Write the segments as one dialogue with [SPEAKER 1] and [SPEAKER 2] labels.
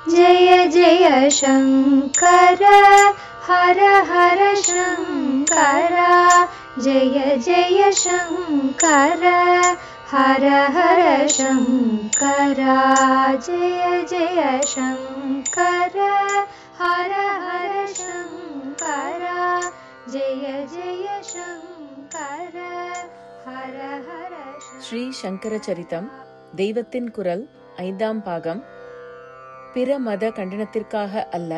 [SPEAKER 1] जय जय शंकर हर हर शंकर जय जय शंकर हर हर शंकर जय जय शंकर हर हर शंकर जय जय शंकर हर हर
[SPEAKER 2] ஸ்ரீ சங்கர சரிதம் தெய்வத்தின் குரல் 5ஆம் பாகம். பிற மத கண்டனத்திற்காக அல்ல,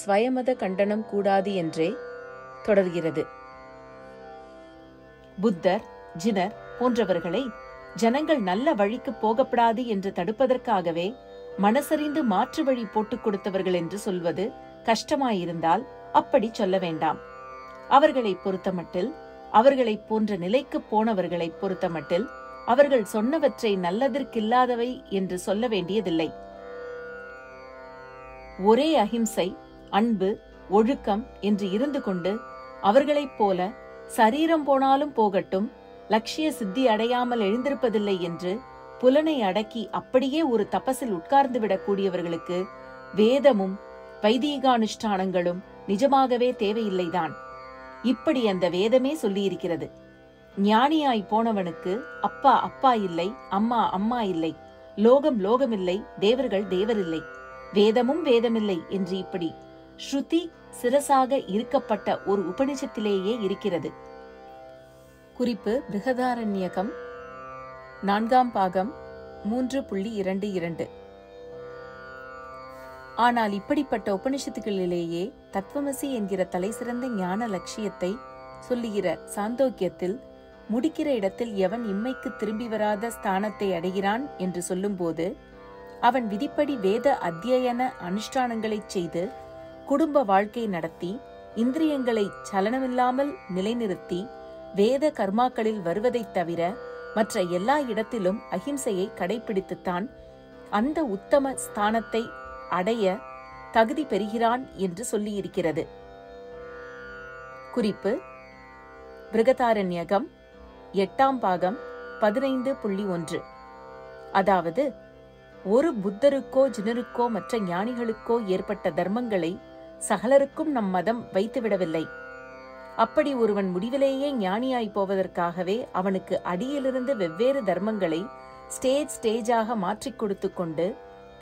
[SPEAKER 2] ஸ்வயமத கண்டனம் கூடாது என்றே தொடர்கிறது. புத்தர், ஜினர் போன்றவர்களை ஜனங்கள் நல்ல வழிக்கு போகப்படாது என்று தடுப்பதற்காகவே மனசறிந்து மாற்று வழி போட்டுக் கொடுத்தவர்கள் என்று சொல்வது கஷ்டமாயிருந்தால் அப்படி சொல்ல வேண்டாம். அவர்களை பொறுத்தமட்டில், அவர்களை போன்ற நிலைக்கு போனவர்களை பொறுத்தமட்டில் அவர்கள் சொன்னவற்றை நல்லதற்கில்லாதவை என்று சொல்ல வேண்டியதில்லை. ஒரே அஹிம்சை, அன்பு, ஒழுக்கம் என்று இருந்து கொண்டு அவர்களைப் போல சரீரம் போனாலும் போகட்டும், லட்சிய சித்தி அடையாமல் எழுந்திருப்பதில்லை என்று புலனை அடக்கி அப்படியே ஒரு தபசில் உட்கார்ந்து விடக்கூடியவர்களுக்கு வேதமும் வைதீகானுஷ்டானங்களும் நிஜமாகவே தேவையில்லைதான். இப்படி அந்த வேதமே சொல்லியிருக்கிறது. ஞானியாய் போனவனுக்கு அப்பா அப்பா இல்லை, அம்மா அம்மா இல்லை, லோகம் லோகமில்லை, தேவர்கள் தேவரில்லை, வேதமும் வேதமில்லை என்று இப்படி ஸ்ருதி சிரசாக இருக்கப்பட்ட ஒரு உபனிஷத்திலேயே இருக்கிறது. குறிப்பு: பிருஹதாரண்யகம் 4ஆம் பாகம் 3.22. ஆனால் இப்படிப்பட்ட உபனிஷத்துகளிலேயே தத்துவமசி என்கிற தலை சிறந்த ஞான லட்சியத்தை சொல்லுகிற சாந்தோக்கியத்தில் முடிக்கிற இடத்தில் எவன் இம்மைக்கு திரும்பி வராத ஸ்தானத்தை அடைகிறான் என்று சொல்லும்போது, அவன் விதிப்படி வேத அத்தியன அனுஷ்டானங்களைச் செய்து குடும்ப வாழ்க்கை நடத்தி இந்திரியங்களை சலனமில்லாமல் நிலைநிறுத்தி வேத கர்மாக்களில் வருவதைத் தவிர மற்ற எல்லா இடத்திலும் அஹிம்சையை கடைபிடித்துத்தான் அந்த உத்தம ஸ்தானத்தை அடைய தகுதி பெறுகிறான் என்று சொல்லியிருக்கிறது. குறிப்பு: பிருகதாரண்யகம் 8ஆம் பாகம் 15.1. அதாவது, ஒரு புத்தருக்கோ ஜினருக்கோ மற்ற ஞானிகளுக்கோ ஏற்பட்ட தர்மங்களை சகலருக்கும் நம் மதம் வைத்துவிடவில்லை. அப்படி ஒருவன் முடிவிலேயே ஞானியாய் போவதற்காகவே அவனுக்கு அடியிலிருந்து வெவ்வேறு தர்மங்களை ஸ்டேஜாக மாற்றிக் கொடுத்து கொண்டு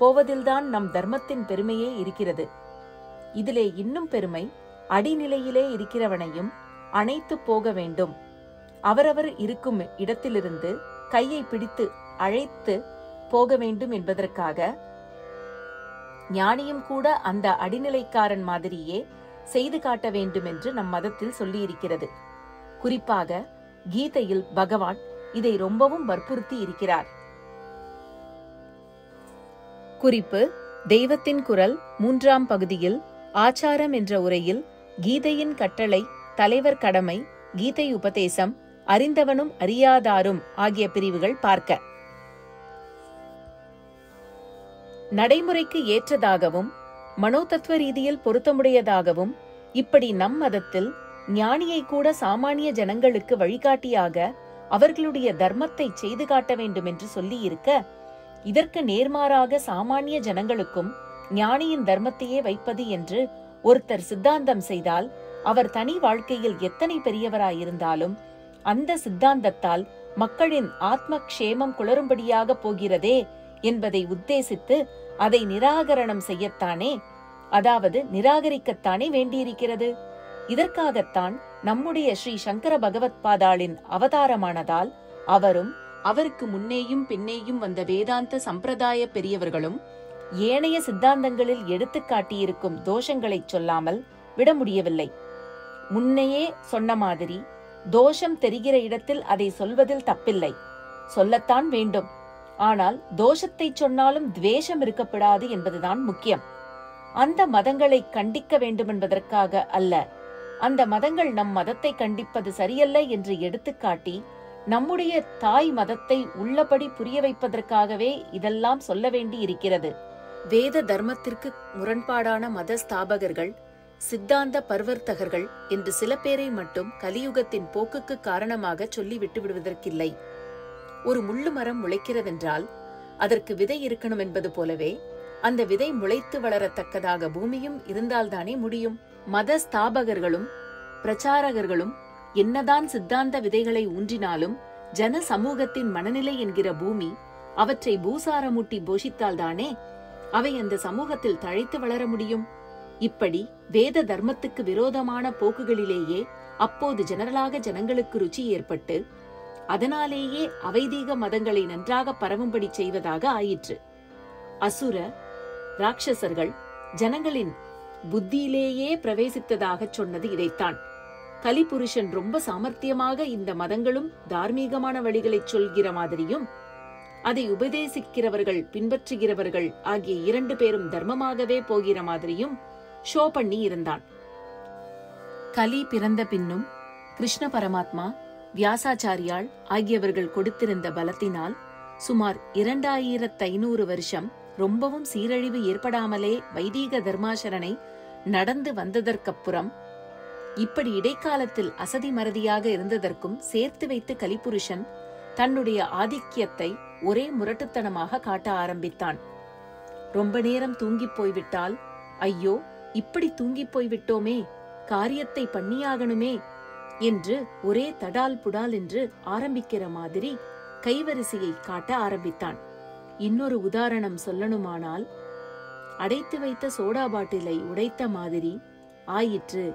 [SPEAKER 2] போவதில்தான் நம் தர்மத்தின் பெருமையே இருக்கிறது. இதிலே இன்னும் பெருமை, அடிநிலையிலே இருக்கிறவனையும் அணைத்து போக வேண்டும், அவரவர் இருக்கும் இடத்திலிருந்து கையை பிடித்து அழைத்து போக வேண்டும் என்பதற்காக ஞானியும் கூட அந்த அடிநிலைக்காரன் மாதிரியே செய்து காட்ட வேண்டும் என்று நம் மதத்தில் சொல்லியிருக்கிறது. குறிப்பாக கீதையில் பகவான் இதை ரொம்பவும் வற்புறுத்தி இருக்கிறார். குறிப்பு: தெய்வத்தின் குரல் 3ஆம் பகுதியில் ஆச்சாரம் என்ற உரையில் கீதையின் கட்டளை, தலைவர் கடமை, கீதை உபதேசம், அறிந்தவனும் அறியாதாரும் ஆகிய பிரிவுகள் பார்க்க. நடைமுறைக்கு ஏற்றதாகவும் மனோதத்துவ ரீதியில் பொருத்தமுடையதாகவும் இப்படி நம் மதத்தில் ஞானியை கூட சாமானிய ஜனங்களுக்கு வழிகாட்டியாக அவர்களுடைய தர்மத்தை செய்து காட்ட வேண்டும் என்று சொல்லி இருக்க, இதற்கு நேர்மாறாக சாமானிய ஜனங்களுக்கும் ஞானியின் தர்மத்தையே வைப்பது என்று ஒருத்தர் சித்தாந்தம் செய்தால் அவர் தனி வாழ்க்கையில் எத்தனை பெரியவராயிருந்தாலும் அந்த சித்தாந்தத்தால் மக்களின் ஆத்ம க்ஷேமம் குளறும்படியாக போகிறதே என்பதை உத்தேசித்து அதை நிராகரணம் செய்யத்தானே, அதாவது நிராகரிக்கத்தானே வேண்டியிருக்கிறது. இதற்காகத்தான் நம்முடைய ஸ்ரீ சங்கர பகவத் பாதாளின் அவதாரமானதால் அவரும் அவருக்கு முன்னேயும் பின்னேயும் வந்த வேதாந்த சம்பிரதாய பெரியவர்களும் ஏனைய சித்தாந்தங்களில் எடுத்து காட்டியிருக்கும் தோஷங்களை சொல்லாமல் விட முடியவில்லை. முன்னையே சொன்ன மாதிரி தோஷம் தெரிகிற இடத்தில் அதை சொல்வதில் தப்பில்லை, சொல்லத்தான் வேண்டும். ஆனால் தோஷத்தை சொன்னாலும் துவேஷம் இருக்கப்படாது என்பதுதான் முக்கியம். அந்த மதங்களை கண்டிக்க வேண்டுமென்பதற்காக அல்ல, அந்த மதங்கள் நம் மதத்தை கண்டிப்பது சரியல்ல என்று எடுத்துக்காட்டி நம்முடைய தாய் மதத்தை உள்ளபடி புரிய வைப்பதற்காகவே இதெல்லாம் சொல்ல வேண்டி இருக்கிறது. வேத தர்மத்திற்கு முரண்பாடான மத ஸ்தாபகர்கள், சித்தாந்த பர்வர்த்தகர்கள் என்று சில பேரை மட்டும் கலியுகத்தின் போக்குக்கு காரணமாக சொல்லிவிட்டு விடுவதற்கில்லை. ஒரு முள்ளு மரம் முளைக்கிறதென்றால் அதற்கு விதை இருக்கணும் என்பது போலவே அந்த விதை முளைத்து வளரத்தக்கதாக பூமியும் இருந்தால்தானே முடியும். மத ஸ்தாபகர்களும் பிரச்சாரகர்களும் என்னதான் சித்தாந்த விதைகளை ஊன்றினாலும் ஜன சமூகத்தின் மனநிலை என்கிற பூமி அவற்றை பூசாரமூட்டி போஷித்தால்தானே அவை அந்த சமூகத்தில் தழைத்து வளர முடியும். இப்படி வேத தர்மத்துக்கு விரோதமான போக்குகளிலேயே அப்போது ஜெனரலாக ஜனங்களுக்கு ருச்சி ஏற்பட்டு அதனாலேயே அவைதீக மதங்களை நன்றாக பரவும்படி செய்வதாக ஆயிற்று. அசுர ராட்சசர்கள் ஜனங்களின் புத்தியிலேயே பிரவேசித்ததாக சொன்னது இதைத்தான். கலிபுருஷன் ரொம்ப சாமர்த்தியமாக இந்த மதங்களும் தார்மீகமான வழிகளை சொல்கிற மாதிரியும் அதை உபதேசிக்கிறவர்கள் பின்பற்றுகிறவர்கள் ஆகிய 2 பேரும் தர்மமாகவே போகிற மாதிரியும் ஷோ பண்ணி இருந்தான். கலி பிறந்த பின்னும் கிருஷ்ண பரமாத்மா, வியாசாச்சாரியால் ஆகியவர்கள் கொடுத்திருந்த பலத்தினால் சுமார் 2500 வருஷம் ரொம்பவும் சீரழிவு ஏற்படாமலே வைதீக தர்மாசரணை நடந்து வந்ததற்கப்புறம் இப்படி இடைக்காலத்தில் அசதி மறதியாக இருந்ததற்கும் சேர்த்து வைத்து கலிபுருஷன் தன்னுடைய ஆதிக்கியத்தை ஒரே முரட்டுத்தனமாக காட்ட ஆரம்பித்தான். ரொம்ப நேரம் தூங்கிப் போய்விட்டால், ஐயோ இப்படி தூங்கிப் போய்விட்டோமே, காரியத்தை பண்ணியாகணுமே என்று ஒரே தடால் புடால் என்று ஆரம்பிக்கிற மாதிரி கைவரிசையை காட்ட ஆரம்பித்தான். இன்னொரு உதாரணம் சொல்லணுமானால், அடைத்து வைத்த சோடா பாட்டிலை உடைத்த மாதிரி ஆயிற்று.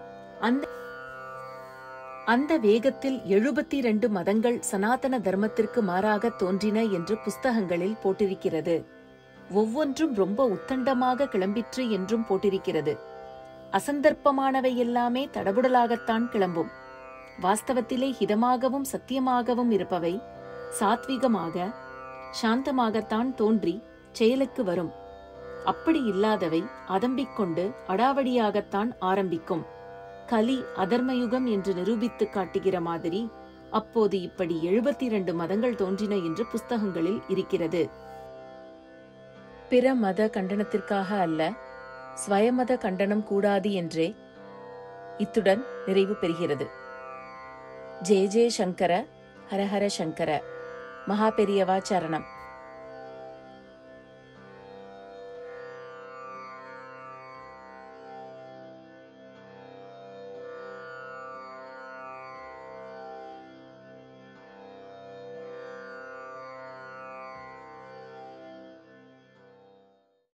[SPEAKER 2] அந்த வேகத்தில் 72 மதங்கள் சனாதன தர்மத்திற்கு மாறாக தோன்றின என்று புஸ்தகங்களில் போட்டிருக்கிறது. ஒவ்வொன்றும் ரொம்ப உத்தண்டமாக கிளம்பிற்று என்றும் போட்டிருக்கிறது. அசந்தர்ப்பமானவை எல்லாமே தடபுடலாகத்தான் கிளம்பும். வாஸ்தவத்திலே ஹிதமாகவும் சத்தியமாகவும் இருப்பவை சாத்விகமாக சாந்தமாகத்தான் தோன்றி செயலுக்கு வரும். அப்படி இல்லாதவை அதம்பிக்கொண்டு அடாவடியாகத்தான் ஆரம்பிக்கும். கலி அதர்மயுகம் என்று நிரூபித்து காட்டுகிற மாதிரி அப்போது இப்படி 72 மதங்கள் தோன்றின என்று புஸ்தகங்களில் இருக்கிறது. பிற மத கண்டனத்திற்காக அல்ல, ஸ்வயமத கண்டனம் கூடாது என்றே இத்துடன் நிறைவு பெறுகிறது. ஜெய ஜெய சங்கர, ஹரஹர சங்கர. மகாபெரியவா சரணம்.